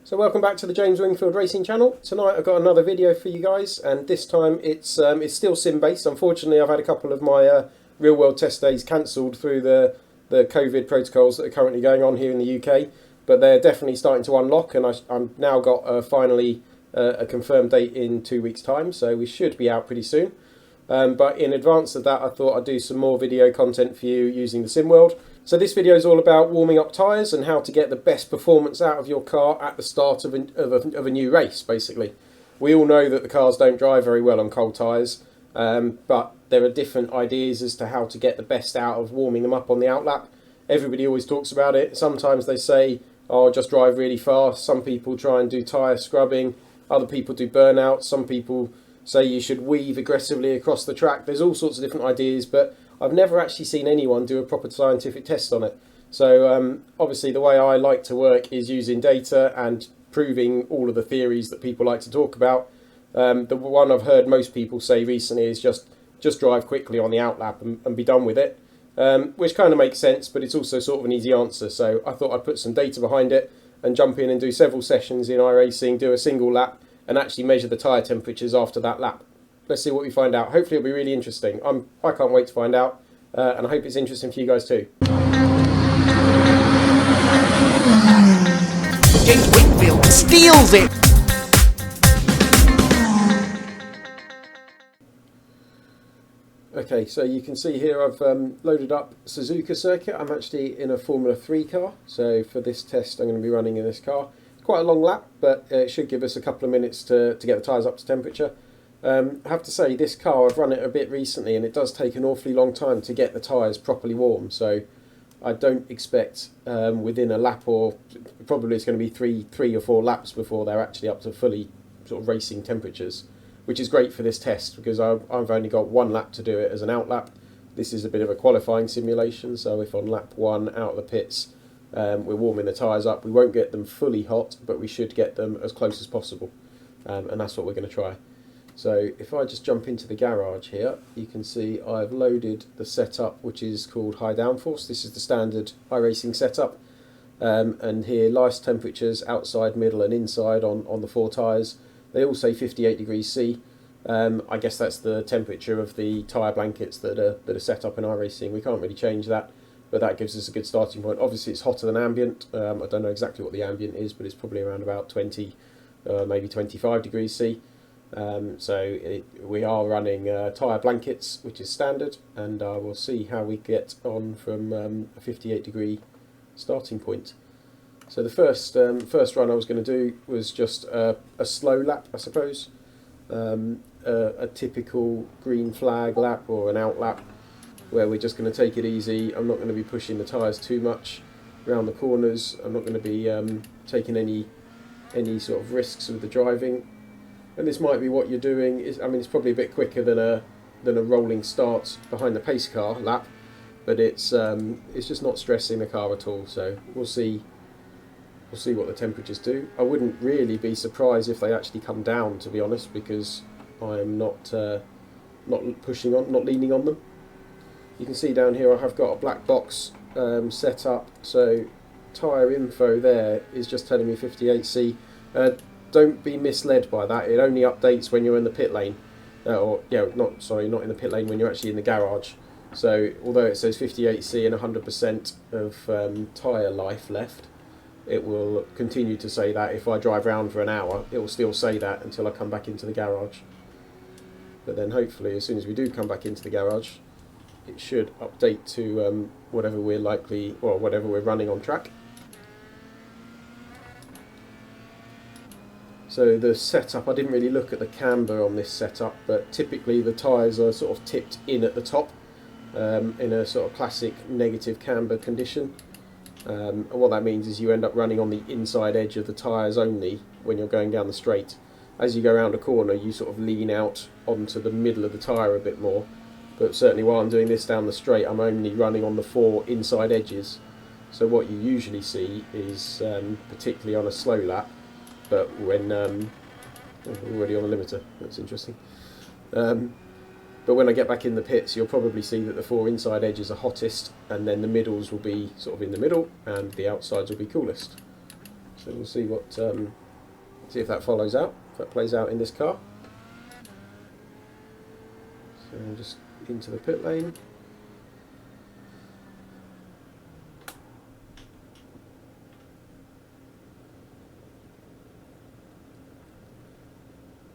So welcome back to the James Wingfield Racing channel. Tonight I've got another video for you guys, and this time it's still sim based. Unfortunately, I've had a couple of my real world test days cancelled through the COVID protocols that are currently going on here in the UK, but they're definitely starting to unlock, and I'm now got finally a confirmed date in 2 weeks time, so we should be out pretty soon. But in advance of that, I thought I'd do some more video content for you using the sim world. So this video is all about warming up tyres and how to get the best performance out of your car at the start of a new race, basically. We all know that the cars don't drive very well on cold tyres, but there are different ideas as to how to get the best out of warming them up on the outlap. Everybody always talks about it. Sometimes they say, oh, just drive really fast. Some people try and do tyre scrubbing. Other people do burnout. Some people say you should weave aggressively across the track. There's all sorts of different ideas, but I've never actually seen anyone do a proper scientific test on it. So obviously the way I like to work is using data and proving all of the theories that people like to talk about. The one I've heard most people say recently is just drive quickly on the outlap and be done with it, which kind of makes sense, but it's also sort of an easy answer. So I thought I'd put some data behind it and jump in and do several sessions in iRacing, do a single lap and actually measure the tyre temperatures after that lap. Let's see what we find out. Hopefully it'll be really interesting. I can't wait to find out, and I hope it's interesting for you guys too. James Wingfield steals it! Okay, so you can see here I've loaded up Suzuka circuit. I'm actually in a Formula 3 car, so for this test I'm going to be running in this car. It's quite a long lap, but it should give us a couple of minutes to get the tyres up to temperature. I have to say, this car, I've run it a bit recently and it does take an awfully long time to get the tyres properly warm, so I don't expect within a lap, or probably it's going to be three or four laps before they're actually up to fully sort of racing temperatures, which is great for this test because I've only got one lap to do it as an outlap. This is a bit of a qualifying simulation, so if on lap 1 out of the pits we're warming the tyres up, we won't get them fully hot, but we should get them as close as possible, and that's what we're going to try. So if I just jump into the garage here, you can see I've loaded the setup, which is called high downforce. This is the standard iRacing setup, and here lice temperatures outside, middle and inside on the 4 tyres. They all say 58 degrees C. I guess that's the temperature of the tyre blankets that are set up in iRacing. We can't really change that, but that gives us a good starting point. Obviously it's hotter than ambient. I don't know exactly what the ambient is, but it's probably around about 20, maybe 25 degrees C. We are running tyre blankets, which is standard, and we'll see how we get on from a 58 degree starting point. So the first run I was going to do was just a slow lap, I suppose, a typical green flag lap or an out lap, where we're just going to take it easy. I'm not going to be pushing the tyres too much around the corners. I'm not going to be taking any sort of risks with the driving. And this might be what you're doing. I mean, it's probably a bit quicker than a rolling start behind the pace car lap, but it's just not stressing the car at all. So we'll see what the temperatures do. I wouldn't really be surprised if they actually come down, to be honest, because I'm not leaning on them. You can see down here I have got a black box set up. So tyre info there is just telling me 58C. Don't be misled by that. It only updates when you're in the pit lane, not in the pit lane, when you're actually in the garage. So although it says 58C and 100% of tyre life left, it will continue to say that. If I drive around for an hour, it will still say that until I come back into the garage. But then hopefully as soon as we do come back into the garage, it should update to whatever we're running on track. So the setup, I didn't really look at the camber on this setup, but typically the tyres are sort of tipped in at the top in a sort of classic negative camber condition. And what that means is you end up running on the inside edge of the tyres only when you're going down the straight. As you go around a corner, you sort of lean out onto the middle of the tyre a bit more. But certainly while I'm doing this down the straight, I'm only running on the 4 inside edges. So what you usually see is, particularly on a slow lap, but when we're already on the limiter, that's interesting. But when I get back in the pits, you'll probably see that the 4 inside edges are hottest, and then the middles will be sort of in the middle, and the outsides will be coolest. So we'll see what see if that follows out, if that plays out in this car. So just into the pit lane.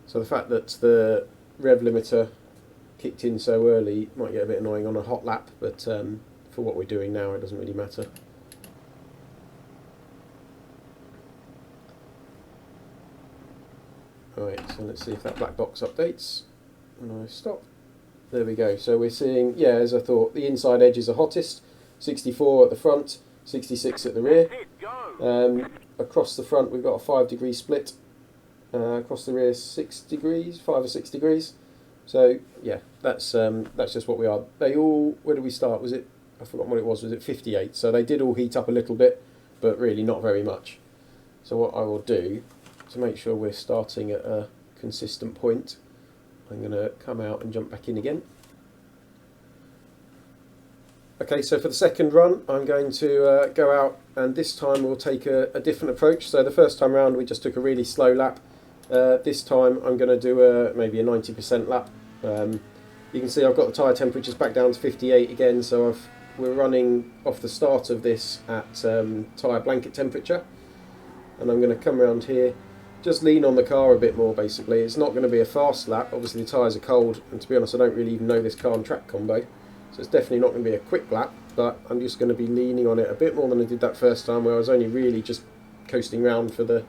So the fact that the rev limiter kicked in so early might get a bit annoying on a hot lap, but for what we're doing now it doesn't really matter. Right, so let's see if that black box updates when I stop. There we go, so we're seeing, yeah, as I thought, the inside edges are hottest, 64 at the front, 66 at the rear. Across the front we've got a 5-degree split. Across the rear 6 degrees, 5 or 6 degrees. So yeah, that's just what we are. They all, where did we start? Was it, I forgot what it was it 58? So they did all heat up a little bit, but really not very much. So what I will do, to make sure we're starting at a consistent point, I'm going to come out and jump back in again. Okay, so for the second run I'm going to go out, and this time we'll take a different approach. So the first time round we just took a really slow lap. This time I'm going to do maybe a 90% lap. You can see I've got the tyre temperatures back down to 58 again, so we're running off the start of this at tyre blanket temperature. And I'm going to come around here, just lean on the car a bit more basically. It's not going to be a fast lap, obviously the tyres are cold, and to be honest I don't really even know this car and track combo, so it's definitely not going to be a quick lap, but I'm just going to be leaning on it a bit more than I did that first time, where I was only really just coasting round for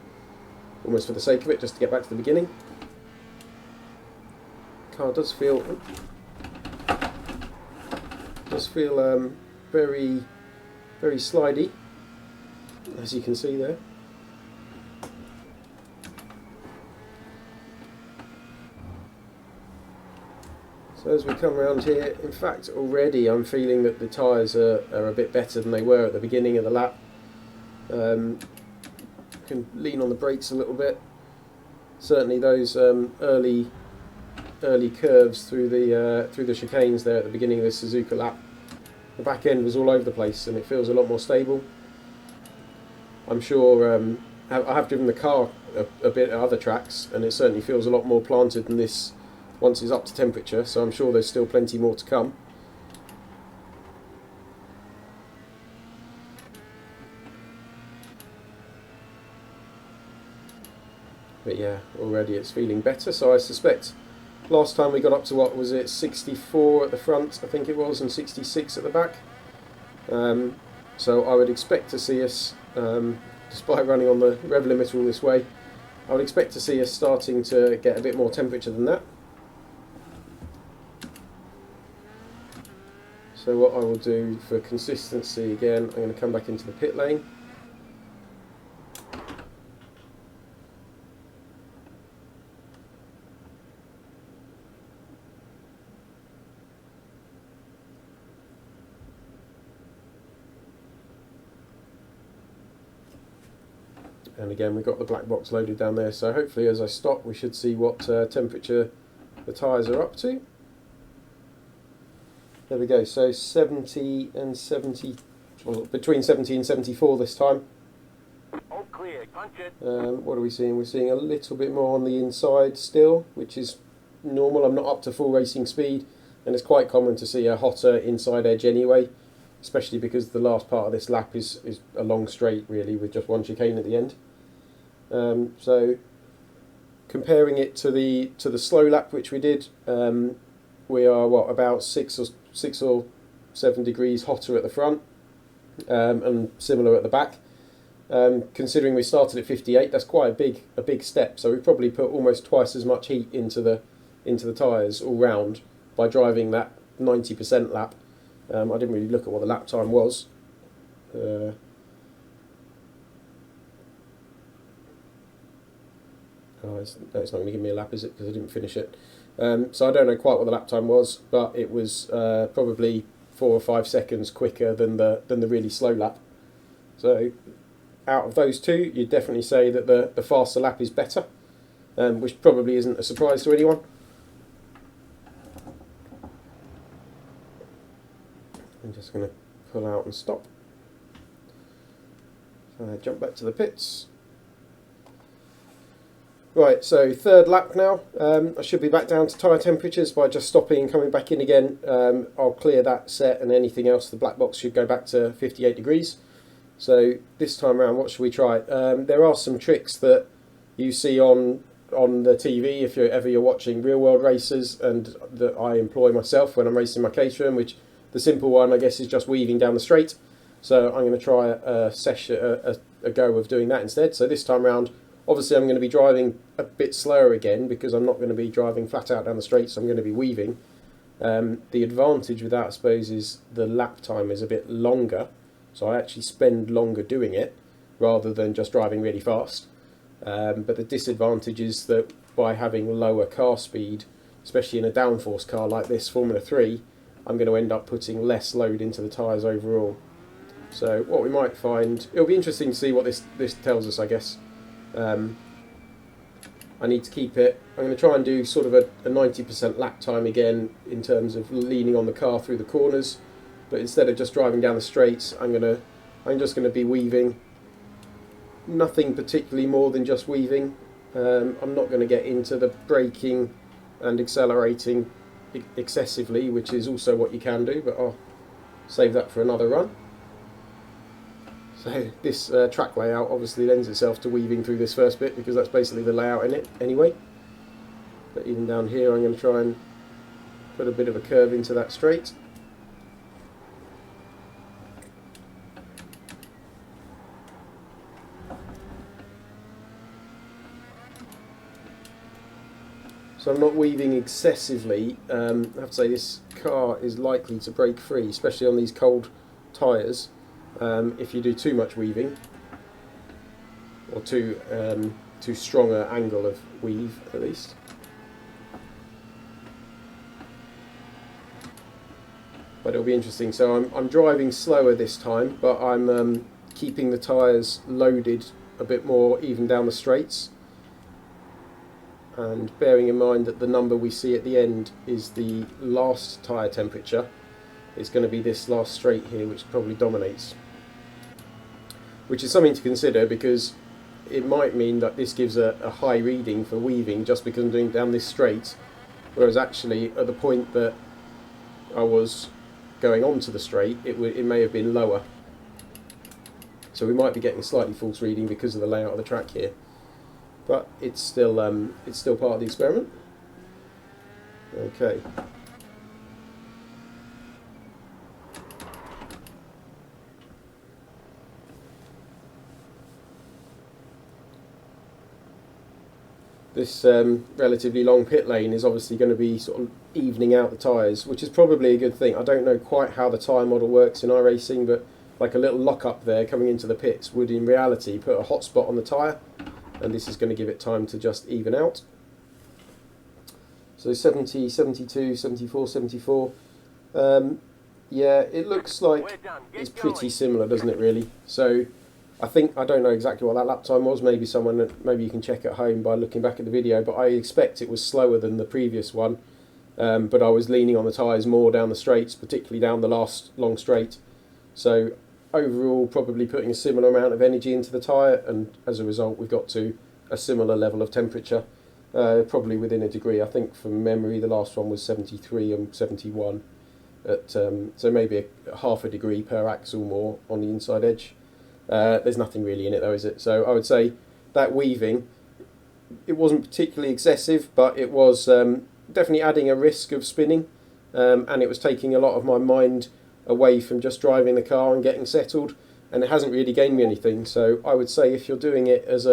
almost for the sake of it, just to get back to the beginning. The car does feel very, very slidey, as you can see there. So as we come around here, in fact already I'm feeling that the tyres are a bit better than they were at the beginning of the lap. Can lean on the brakes a little bit. Certainly those early curves through the chicanes there at the beginning of this Suzuka lap, the back end was all over the place and it feels a lot more stable. I'm sure I have driven the car a bit at other tracks and it certainly feels a lot more planted than this once it's up to temperature, so I'm sure there's still plenty more to come. But yeah, already it's feeling better, so I suspect last time we got up to, what was it, 64 at the front I think it was, and 66 at the back. So I would expect to see us, despite running on the rev limiter all this way, I would expect to see us starting to get a bit more temperature than that. So what I will do for consistency again, I'm going to come back into the pit lane. And again we've got the black box loaded down there, so hopefully as I stop we should see what temperature the tyres are up to. There we go, so 70 and 70, well, between 70 and 74 this time. All clear, punch it. What are we seeing? We're seeing a little bit more on the inside still, which is normal. I'm not up to full racing speed, and it's quite common to see a hotter inside edge anyway, especially because the last part of this lap is a long straight really, with just one chicane at the end. So comparing it to the slow lap which we did, we are what, about 6 or 7 degrees hotter at the front, and similar at the back. Considering we started at 58, that's quite a big step. So we probably put almost twice as much heat into the tyres all round by driving that 90% lap. I didn't really look at what the lap time was. It's not going to give me a lap, is it? Because I didn't finish it. So I don't know quite what the lap time was, but it was probably 4 or 5 seconds quicker than the really slow lap. So out of those two, you'd definitely say that the faster lap is better, which probably isn't a surprise to anyone. I'm just going to pull out and stop. So jump back to the pits. Right, so third lap now. I should be back down to tyre temperatures by just stopping and coming back in again. I'll clear that set, and anything else, the black box should go back to 58 degrees. So this time around, what should we try? There are some tricks that you see on the TV if you're watching real world races, and that I employ myself when I'm racing my Caterham, which the simple one, I guess, is just weaving down the straight. So I'm going to try a go of doing that instead. So this time around, obviously I'm going to be driving a bit slower again because I'm not going to be driving flat out down the straight, so I'm going to be weaving. The advantage with that, I suppose, is the lap time is a bit longer, so I actually spend longer doing it rather than just driving really fast. But the disadvantage is that by having lower car speed, especially in a downforce car like this Formula 3, I'm going to end up putting less load into the tyres overall. So what we might find, it'll be interesting to see what this tells us, I guess. I need to keep it, I'm going to try and do sort of a 90% lap time again in terms of leaning on the car through the corners, but instead of just driving down the straights, I'm just going to be weaving. Nothing particularly more than just weaving. I'm not going to get into the braking and accelerating excessively, which is also what you can do, but I'll save that for another run. So this track layout obviously lends itself to weaving through this first bit because that's basically the layout in it anyway. But even down here I'm going to try and put a bit of a curve into that straight. So I'm not weaving excessively. I have to say this car is likely to break free, especially on these cold tyres. If you do too much weaving, or too strong an angle of weave at least. But it'll be interesting. So I'm driving slower this time, but I'm keeping the tyres loaded a bit more even down the straights. And bearing in mind that the number we see at the end is the last tyre temperature, it's going to be this last straight here which probably dominates. Which is something to consider because it might mean that this gives a high reading for weaving just because I'm doing down this straight, whereas actually at the point that I was going onto the straight it may have been lower. So we might be getting a slightly false reading because of the layout of the track here. But it's still part of the experiment. Okay. This relatively long pit lane is obviously going to be sort of evening out the tyres, which is probably a good thing. I don't know quite how the tyre model works in iRacing, but like a little lock-up there coming into the pits would in reality put a hot spot on the tyre, and this is going to give it time to just even out. So 70, 72, 74, 74. Yeah, it looks like it's pretty similar, doesn't it really? So I don't know exactly what that lap time was. Maybe you can check at home by looking back at the video, but I expect it was slower than the previous one. But I was leaning on the tyres more down the straights, particularly down the last long straight. So overall, probably putting a similar amount of energy into the tyre, and as a result, we've got to a similar level of temperature, probably within a degree. I think from memory, the last one was 73 and 71. So maybe half a degree per axle more on the inside edge. There's nothing really in it though, is it? So I would say that weaving, it wasn't particularly excessive, but it was definitely adding a risk of spinning, and it was taking a lot of my mind away from just driving the car and getting settled, and it hasn't really gained me anything. So I would say if you're doing it as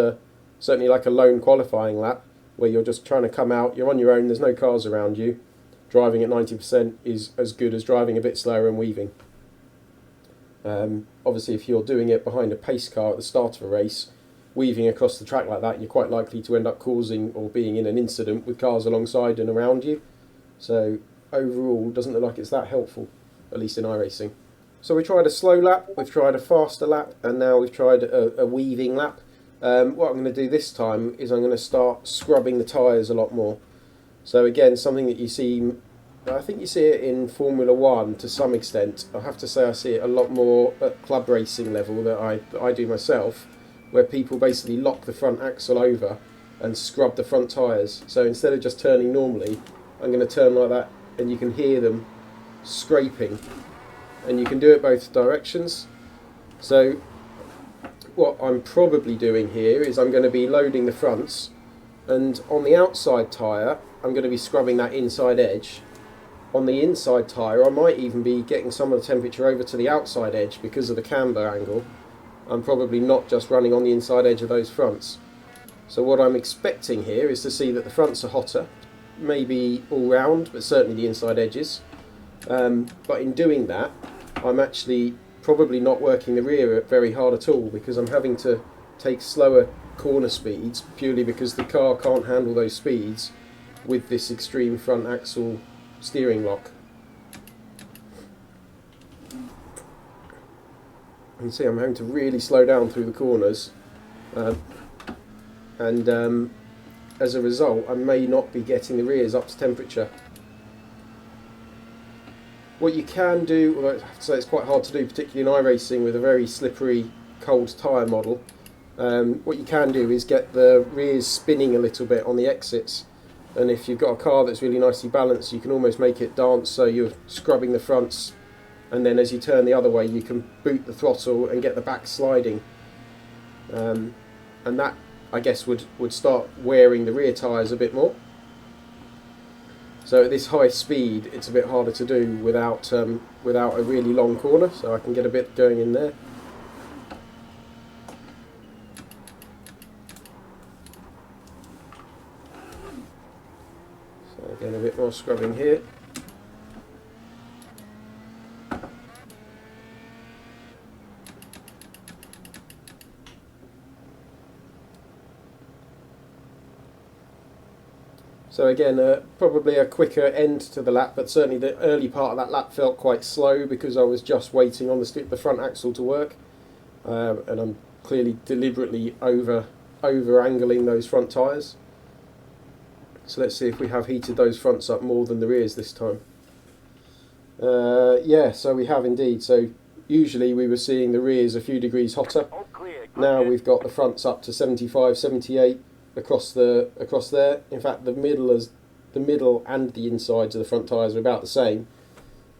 certainly like a lone qualifying lap, where you're just trying to come out, you're on your own, there's no cars around you, driving at 90% is as good as driving a bit slower and weaving. Obviously if you're doing it behind a pace car at the start of a race, weaving across the track like that, you're quite likely to end up causing or being in an incident with cars alongside and around you. So overall, doesn't look like it's that helpful, at least in iRacing. So we tried a slow lap, we've tried a faster lap, and now we've tried a weaving lap. What I'm going to do this time is I'm going to start scrubbing the tyres a lot more. So again, something that you see, I think you see it in Formula 1 to some extent. I have to say I see it a lot more at club racing level that I do myself, where people basically lock the front axle over and scrub the front tyres. So instead of just turning normally, I'm going to turn like that, and you can hear them scraping, and you can do it both directions. So what I'm probably doing here is I'm going to be loading the fronts, and on the outside tyre I'm going to be scrubbing that inside edge. On the inside tyre I might even be getting some of the temperature over to the outside edge because of the camber angle. I'm probably not just running on the inside edge of those fronts. So what I'm expecting here is to see that the fronts are hotter, maybe all round, but certainly the inside edges. But in doing that, I'm actually probably not working the rear very hard at all, because I'm having to take slower corner speeds purely because the car can't handle those speeds with this extreme front axle steering lock. You can see I'm having to really slow down through the corners, and as a result I may not be getting the rears up to temperature. What you can do, although I have to say it's quite hard to do, particularly in iRacing with a very slippery cold tyre model, what you can do is get the rears spinning a little bit on the exits, and if you've got a car that's really nicely balanced, you can almost make it dance, so you're scrubbing the fronts, and then as you turn the other way you can boot the throttle and get the back sliding, and that I guess would start wearing the rear tyres a bit more. So at this high speed it's a bit harder to do without a really long corner, so I can get a bit going in there. So again, a bit more scrubbing here. So again, probably a quicker end to the lap, but certainly the early part of that lap felt quite slow because I was just waiting on the front axle to work, and I'm clearly deliberately over angling those front tyres. So let's see if we have heated those fronts up more than the rears this time. Yeah, so we have indeed. So usually we were seeing the rears a few degrees hotter. All clear. Now we've got the fronts up to 75, 78 across there. In fact, the middle and the insides of the front tyres are about the same.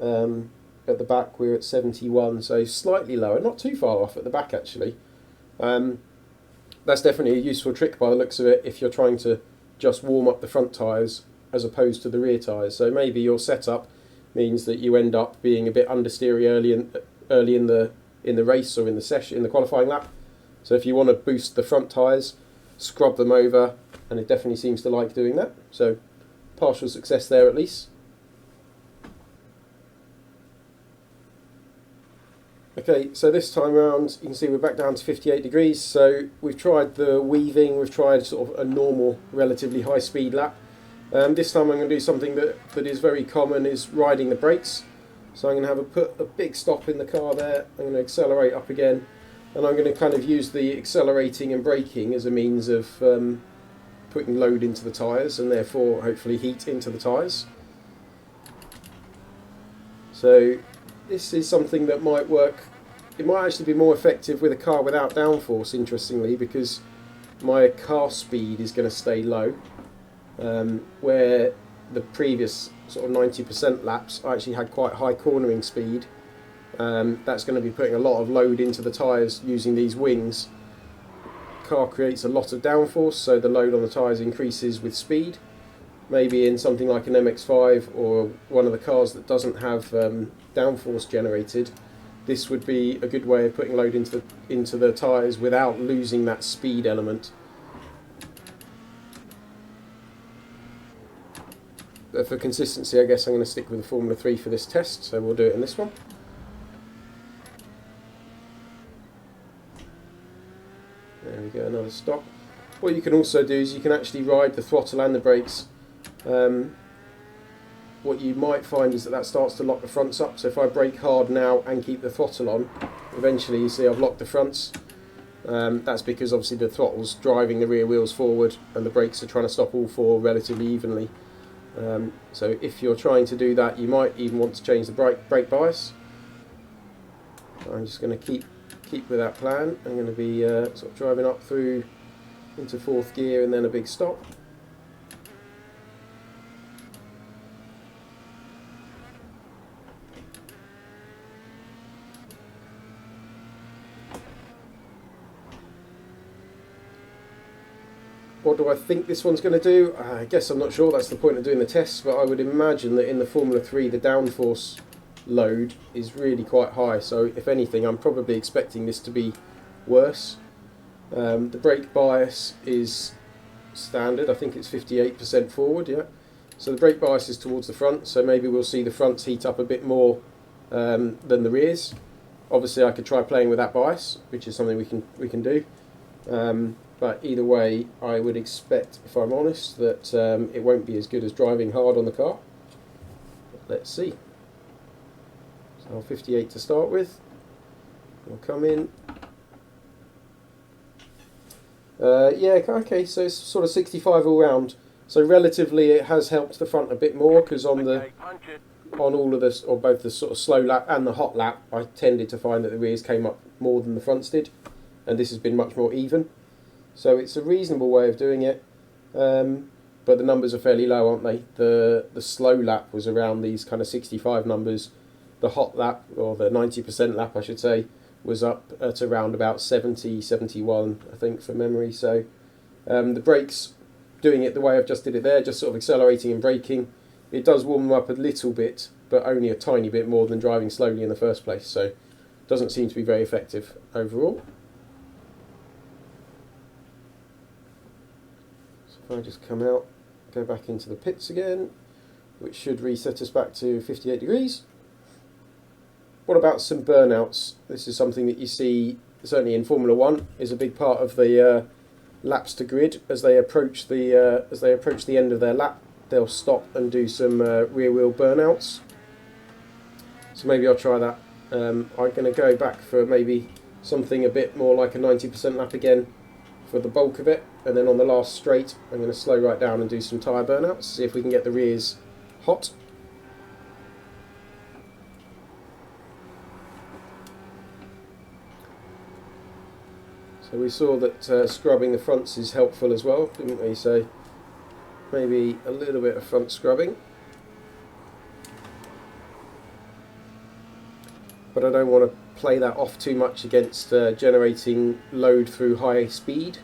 At the back we're at 71, so slightly lower, not too far off at the back actually. That's definitely a useful trick by the looks of it if you're trying to just warm up the front tyres as opposed to the rear tyres. So maybe your setup means that you end up being a bit understeery early in the race or in the session, in the qualifying lap. So if you want to boost the front tyres, scrub them over, and it definitely seems to like doing that. So partial success there at least. Okay, so this time around you can see we're back down to 58 degrees, so we've tried the weaving, we've tried sort of a normal, relatively high speed lap. This time I'm going to do something that is very common, is riding the brakes. So I'm going to put a big stop in the car there, I'm going to accelerate up again, and I'm going to kind of use the accelerating and braking as a means of putting load into the tyres and therefore hopefully heat into the tyres. So this is something that might work. It might actually be more effective with a car without downforce, interestingly, because my car speed is going to stay low, where the previous sort of 90% laps I actually had quite high cornering speed. That's going to be putting a lot of load into the tyres using these wings. The car creates a lot of downforce, so the load on the tyres increases with speed. Maybe in something like an MX-5 or one of the cars that doesn't have downforce generated, this would be a good way of putting load into the tyres without losing that speed element. But for consistency, I guess I'm going to stick with the Formula 3 for this test, so we'll do it in this one. There we go, another stop. What you can also do is you can actually ride the throttle and the brakes. What you might find is that starts to lock the fronts up, so if I brake hard now and keep the throttle on, eventually you see I've locked the fronts. That's because obviously the throttle's driving the rear wheels forward and the brakes are trying to stop all four relatively evenly. So if you're trying to do that, you might even want to change the brake bias. I'm just going to keep with that plan. I'm going to be sort of driving up through into fourth gear and then a big stop. What do I think this one's going to do? I guess I'm not sure, that's the point of doing the tests, but I would imagine that in the Formula 3 the downforce load is really quite high, so if anything I'm probably expecting this to be worse. The brake bias is standard, I think it's 58% forward, yeah. So the brake bias is towards the front, so maybe we'll see the fronts heat up a bit more than the rears. Obviously I could try playing with that bias, which is something we can do. But either way, I would expect, if I'm honest, that it won't be as good as driving hard on the car. Let's see. So 58 to start with. We'll come in. Yeah, okay, so it's sort of 65 all round. So relatively it has helped the front a bit more, because on all of this, or both the sort of slow lap and the hot lap, I tended to find that the rears came up more than the fronts did, and this has been much more even. So it's a reasonable way of doing it, but the numbers are fairly low, aren't they? The slow lap was around these kind of 65 numbers. The hot lap, or the 90% lap I should say, was up at around about 70, 71 I think from memory. So the brakes, doing it the way I've just did it there, just sort of accelerating and braking, it does warm them up a little bit, but only a tiny bit more than driving slowly in the first place, so it doesn't seem to be very effective overall. I just come out, go back into the pits again, which should reset us back to 58 degrees. What about some burnouts? This is something that you see certainly in Formula 1, is a big part of the laps to grid. As they approach the end of their lap, they'll stop and do some rear wheel burnouts. So maybe I'll try that. I'm going to go back for maybe something a bit more like a 90% lap again for the bulk of it, and then on the last straight I'm going to slow right down and do some tyre burnouts, see if we can get the rears hot. So we saw that scrubbing the fronts is helpful as well, didn't we? So maybe a little bit of front scrubbing, but I don't want to play that off too much against generating load through high speed.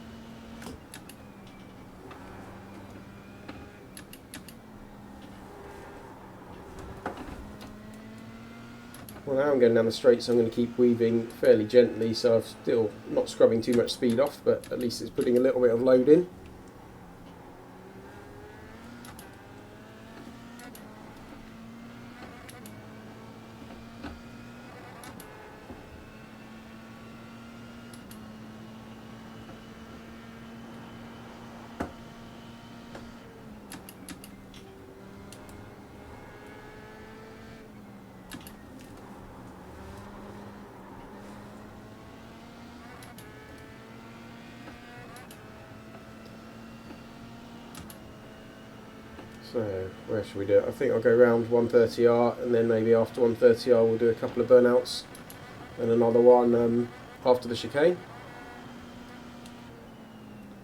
Well, now I'm going down the straight, so I'm going to keep weaving fairly gently, so I'm still not scrubbing too much speed off, but at least it's putting a little bit of load in. So where should we do it? I think I'll go around 130R, and then maybe after 130R we'll do a couple of burnouts and another one after the chicane.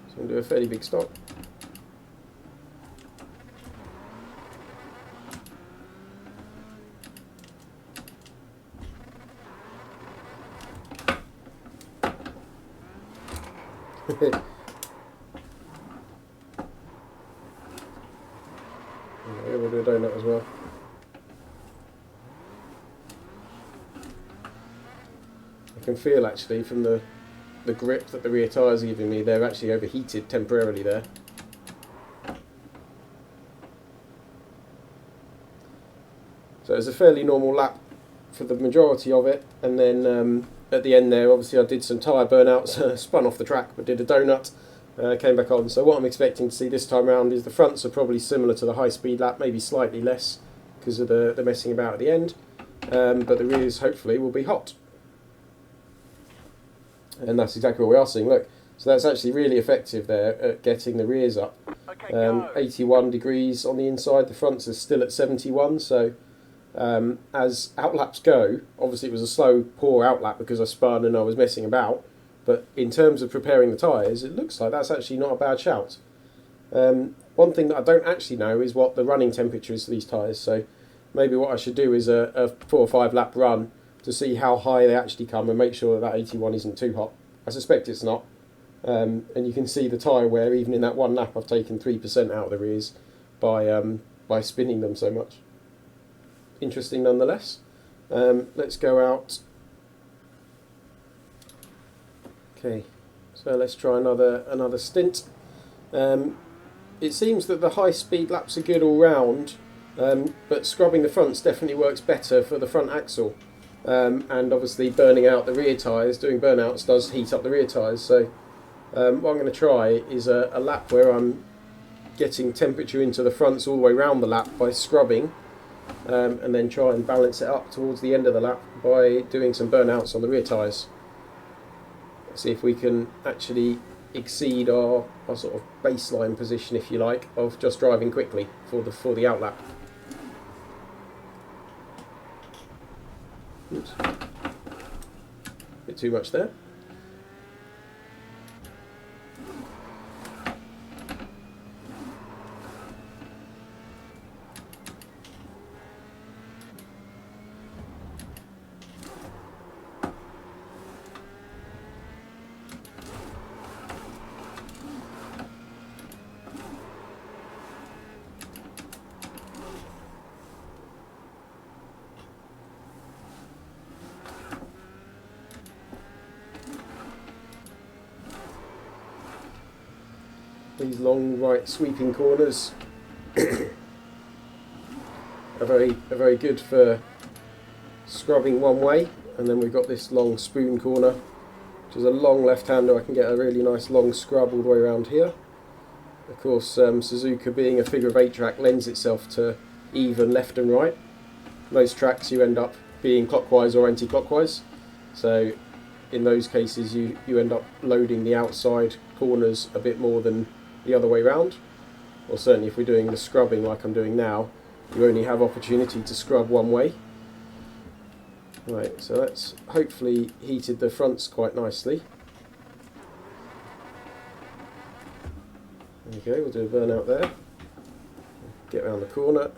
So we'll do a fairly big stop. Yeah, we'll do a donut as well. I can feel actually from the grip that the rear tyres are giving me, they're actually overheated temporarily there. So it's a fairly normal lap for the majority of it, and then at the end there obviously I did some tyre burnouts, spun off the track but did a donut. Came back on. So what I'm expecting to see this time around is the fronts are probably similar to the high speed lap, maybe slightly less because of the messing about at the end, but the rears hopefully will be hot, and that's exactly what we are seeing. Look, so that's actually really effective there at getting the rears up. 81 degrees on the inside, the fronts are still at 71, so as outlaps go, obviously it was a slow, poor outlap because I spun and I was messing about. But in terms of preparing the tyres, it looks like that's actually not a bad shout. One thing that I don't actually know is what the running temperature is for these tyres, so maybe what I should do is a 4 or 5 lap run to see how high they actually come and make sure that 81 isn't too hot. I suspect it's not. And you can see the tyre wear, even in that one lap I've taken 3% out of the rears by spinning them so much. Interesting nonetheless. Let's go out. Okay, so let's try another stint. It seems that the high speed laps are good all round, but scrubbing the fronts definitely works better for the front axle. And obviously burning out the rear tyres, doing burnouts does heat up the rear tyres. So what I'm going to try is a lap where I'm getting temperature into the fronts all the way around the lap by scrubbing, and then try and balance it up towards the end of the lap by doing some burnouts on the rear tyres. See if we can actually exceed our sort of baseline position, if you like, of just driving quickly for the outlap. Oops. Bit too much there. These long right sweeping corners are very good for scrubbing one way, and then we've got this long spoon corner, which is a long left-hander. I can get a really nice long scrub all the way around here. Of course, Suzuka being a figure of 8 track lends itself to even left and right. Most tracks you end up being clockwise or anti-clockwise, so in those cases you end up loading the outside corners a bit more than the other way round. Or certainly if we're doing the scrubbing like I'm doing now, you only have opportunity to scrub one way. Right, so that's hopefully heated the fronts quite nicely. There we go, we'll do a burnout there. Get around the corner.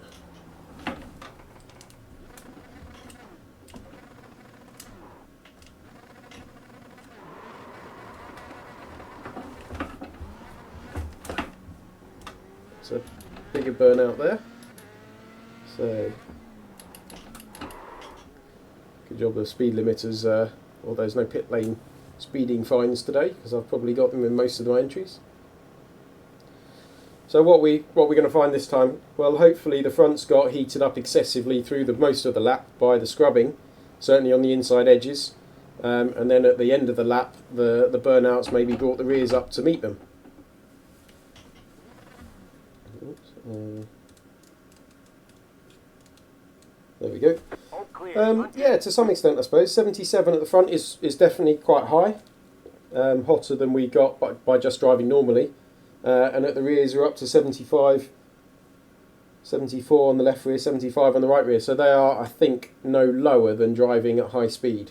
So bigger burnout there. So good job of speed limiters, well, there's no pit lane speeding fines today because I've probably got them in most of my entries. So what we're going to find this time, well, hopefully the fronts got heated up excessively through most of the lap by the scrubbing, certainly on the inside edges, and then at the end of the lap the burnouts maybe brought the rears up to meet them. There we go. All clear. Yeah, to some extent I suppose. 77 at the front is definitely quite high, hotter than we got by just driving normally, and at the rears we're up to 75, 74 on the left rear, 75 on the right rear, so they are, I think, no lower than driving at high speed.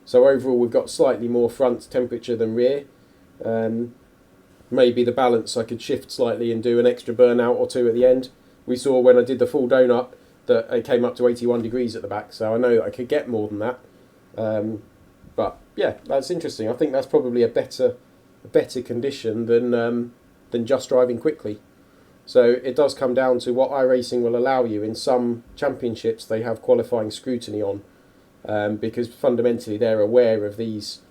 So overall we've got slightly more front temperature than rear. Maybe the balance I could shift slightly and do an extra burnout or two at the end. We saw when I did the full donut that it came up to 81 degrees at the back, so I know that I could get more than that. But yeah, that's interesting. I think that's probably a better condition than just driving quickly. So it does come down to what iRacing will allow you. In some championships they have qualifying scrutiny on, because fundamentally they're aware of these.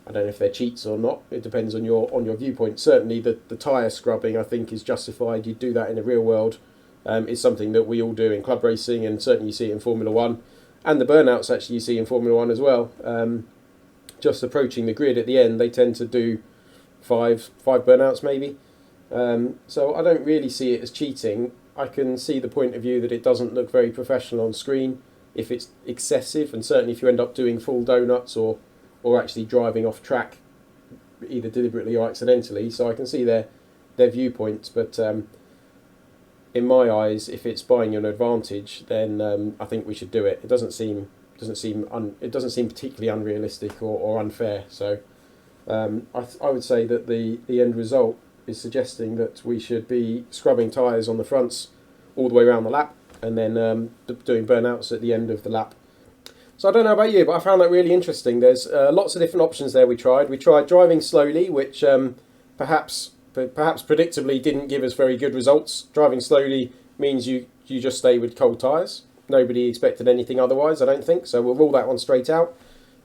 I don't know if they're cheats or not. It depends on your viewpoint. Certainly the tyre scrubbing I think is justified. You do that in the real world. It's something that we all do in club racing, and certainly you see it in Formula 1. And the burnouts actually you see in Formula 1 as well. Just approaching the grid at the end, they tend to do five burnouts maybe. So I don't really see it as cheating. I can see the point of view that it doesn't look very professional on screen if it's excessive, and certainly if you end up doing full donuts or actually driving off track either deliberately or accidentally. So I can see their viewpoints, but in my eyes, if it's buying you an advantage, then I think we should do it. It doesn't seem particularly unrealistic or unfair. So I would say that the end result is suggesting that we should be scrubbing tyres on the fronts all the way around the lap, and then doing burnouts at the end of the lap. So I don't know about you, but I found that really interesting. There's lots of different options there we tried. We tried driving slowly, which perhaps predictably didn't give us very good results. Driving slowly means you just stay with cold tyres. Nobody expected anything otherwise, I don't think, so we'll rule that one straight out.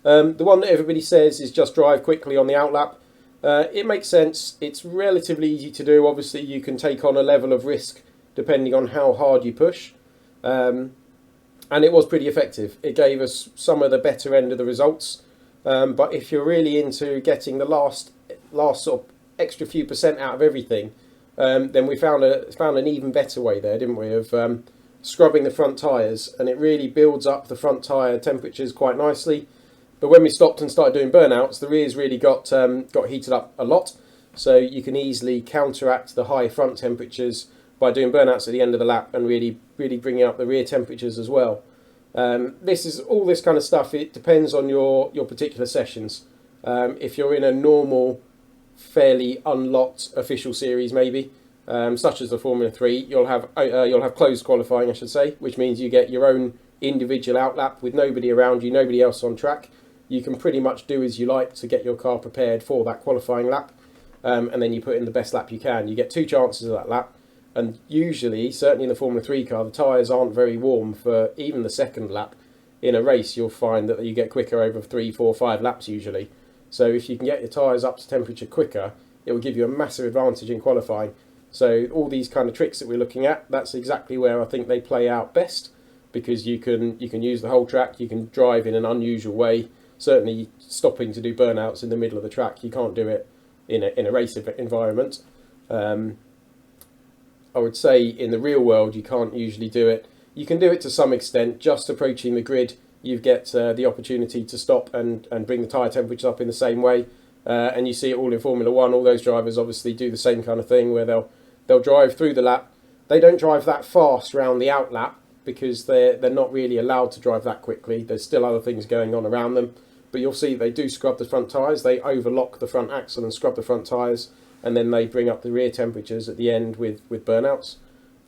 The one that everybody says is just drive quickly on the outlap. It makes sense. It's relatively easy to do. Obviously, you can take on a level of risk depending on how hard you push. And it was pretty effective. It gave us some of the better end of the results. But if you're really into getting the last sort of extra few percent out of everything, then we found an even better way there, didn't we, of scrubbing the front tyres, and it really builds up the front tyre temperatures quite nicely. But when we stopped and started doing burnouts, the rears really got heated up a lot, so you can easily counteract the high front temperatures by doing burnouts at the end of the lap and really bringing up the rear temperatures as well. All this kind of stuff, it depends on your particular sessions. If you're in a normal, fairly unlocked official series maybe, such as the Formula 3, you'll have closed qualifying, I should say, which means you get your own individual outlap with nobody around you, nobody else on track. You can pretty much do as you like to get your car prepared for that qualifying lap, and then you put in the best lap you can. You get 2 chances of that lap, and usually, certainly in the Formula 3 car, the tyres aren't very warm for even the second lap. In a race, you'll find that you get quicker over 3, 4, 5 laps usually. So if you can get your tyres up to temperature quicker, it will give you a massive advantage in qualifying. So all these kind of tricks that we're looking at, that's exactly where I think they play out best, because you can use the whole track, you can drive in an unusual way. Certainly stopping to do burnouts in the middle of the track, you can't do it in a race environment. I would say in the real world you can't usually do it. You can do it to some extent, just approaching the grid. You get the opportunity to stop and bring the tyre temperature up in the same way. And you see it all in Formula 1. All those drivers obviously do the same kind of thing, where they'll drive through the lap. They don't drive that fast round the outlap because they're not really allowed to drive that quickly. There's still other things going on around them. But you'll see they do scrub the front tyres. They overlock the front axle and scrub the front tyres, and then they bring up the rear temperatures at the end with burnouts.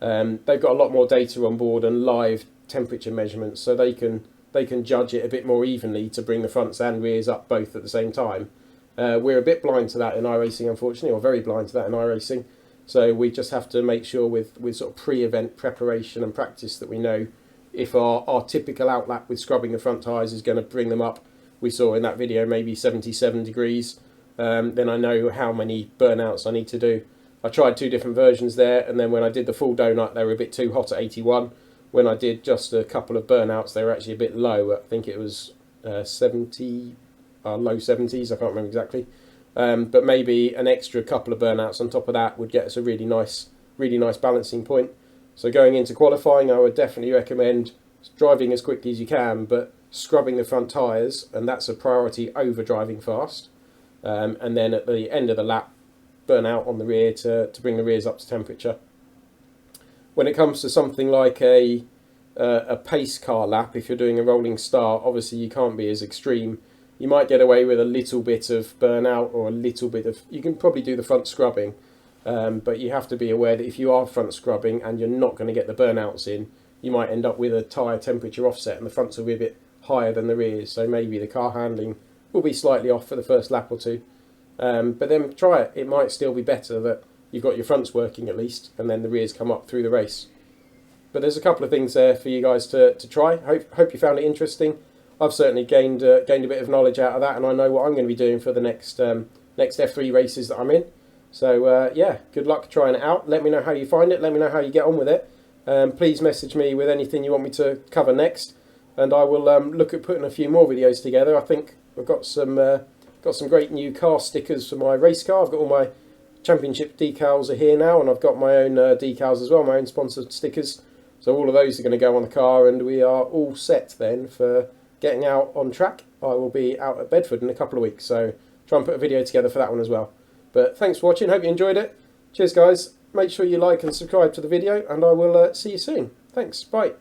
They've got a lot more data on board and live temperature measurements, so they can judge it a bit more evenly to bring the fronts and rears up both at the same time. We're a bit blind to that in iRacing, unfortunately, or very blind to that in iRacing. So we just have to make sure with sort of pre-event preparation and practice that we know if our typical outlap with scrubbing the front tyres is going to bring them up. We saw in that video maybe 77 degrees. Then I know how many burnouts I need to do. I tried 2 different versions there, and then when I did the full donut, they were a bit too hot at 81. When I did just a couple of burnouts, they were actually a bit low. I think it was 70, low 70s, I can't remember exactly. But maybe an extra couple of burnouts on top of that would get us a really nice balancing point. So going into qualifying, I would definitely recommend driving as quickly as you can, but scrubbing the front tyres, and that's a priority over driving fast. And then at the end of the lap, burn out on the rear to bring the rears up to temperature. When it comes to something like a pace car lap, if you're doing a rolling start, obviously you can't be as extreme. You might get away with a little bit of burnout or a little bit of... You can probably do the front scrubbing, but you have to be aware that if you are front scrubbing and you're not going to get the burnouts in, you might end up with a tyre temperature offset and the fronts will be a bit higher than the rears, so maybe the car handling will be slightly off for the first lap or 2. But then try it. It might still be better that you've got your fronts working at least, and then the rears come up through the race. But there's a couple of things there for you guys to try. Hope you found it interesting. I've certainly gained a bit of knowledge out of that, and I know what I'm going to be doing for the next F3 races that I'm in. So yeah, good luck trying it out. Let me know how you find it. Let me know how you get on with it. Please message me with anything you want me to cover next, and I will look at putting a few more videos together. I think I've got some great new car stickers for my race car. I've got all my championship decals are here now, and I've got my own decals as well, my own sponsored stickers. So all of those are going to go on the car, and we are all set then for getting out on track. I will be out at Bedford in a couple of weeks, so try and put a video together for that one as well. But thanks for watching, hope you enjoyed it. Cheers guys, make sure you like and subscribe to the video, and I will see you soon. Thanks, bye.